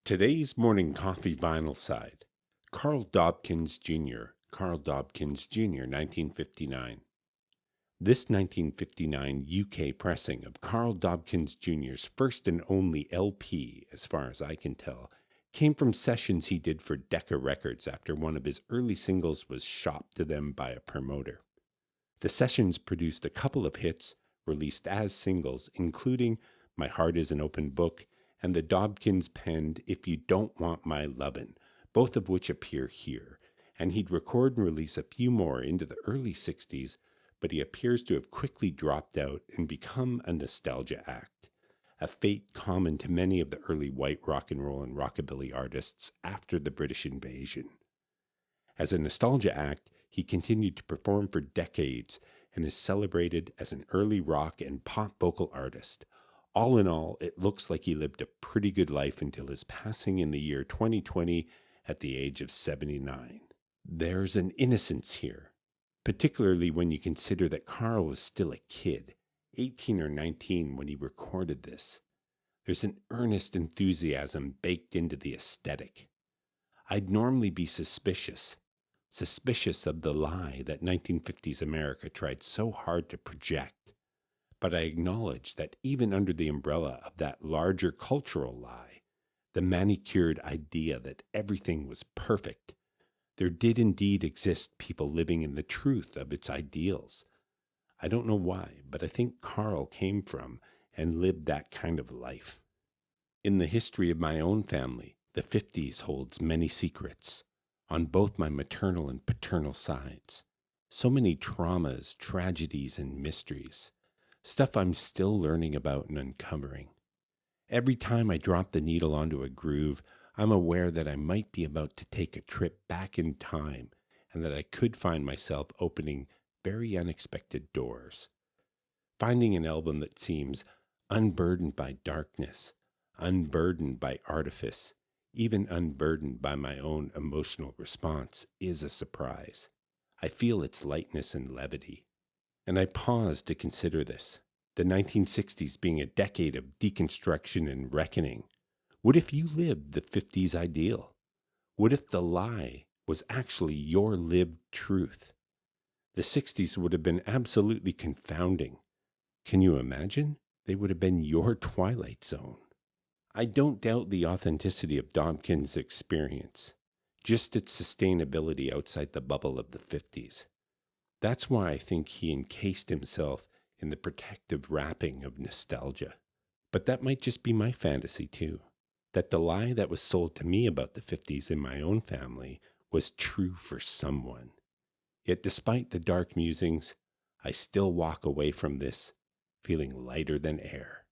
Today's morning coffee vinyl side. Carl Dobkins Jr., Carl Dobkins Jr., 1959. This 1959 UK pressing of Carl Dobkins Jr.'s first and only LP, as far as I can tell, came from sessions he did for Decca Records after one of his early singles was shopped to them by a promoter. The sessions produced a couple of hits released as singles, including My Heart is an Open Book and the Dobkins penned If You Don't Want My Lovin', both of which appear here, and he'd record and release a few more into the early 60s, but he appears to have quickly dropped out and become a nostalgia act, a fate common to many of the early white rock and roll and rockabilly artists after the British invasion. As a nostalgia act, he continued to perform for decades and is celebrated as an early rock and pop vocal artist. All in all, it looks like he lived a pretty good life until his passing in the year 2020 at the age of 79. There's an innocence here, particularly when you consider that Carl was still a kid, 18 or 19 when he recorded this. There's an earnest enthusiasm baked into the aesthetic. I'd normally be suspicious of the lie that 1950s America tried so hard to project. But I acknowledge that even under the umbrella of that larger cultural lie, the manicured idea that everything was perfect, there did indeed exist people living in the truth of its ideals. I don't know why, but I think Carl came from and lived that kind of life. In the history of my own family, the 50s holds many secrets, on both my maternal and paternal sides. So many traumas, tragedies, and mysteries. Stuff I'm still learning about and uncovering. Every time I drop the needle onto a groove, I'm aware that I might be about to take a trip back in time and that I could find myself opening very unexpected doors. Finding an album that seems unburdened by darkness, unburdened by artifice, even unburdened by my own emotional response is a surprise. I feel its lightness and levity. And I pause to consider this, the 1960s being a decade of deconstruction and reckoning. What if you lived the 50s ideal? What if the lie was actually your lived truth? The 60s would have been absolutely confounding. Can you imagine? They would have been your twilight zone. I don't doubt the authenticity of Dobkins' experience, just its sustainability outside the bubble of the 50s. That's why I think he encased himself in the protective wrapping of nostalgia. But that might just be my fantasy too, that the lie that was sold to me about the 50s in my own family was true for someone. Yet despite the dark musings, I still walk away from this feeling lighter than air.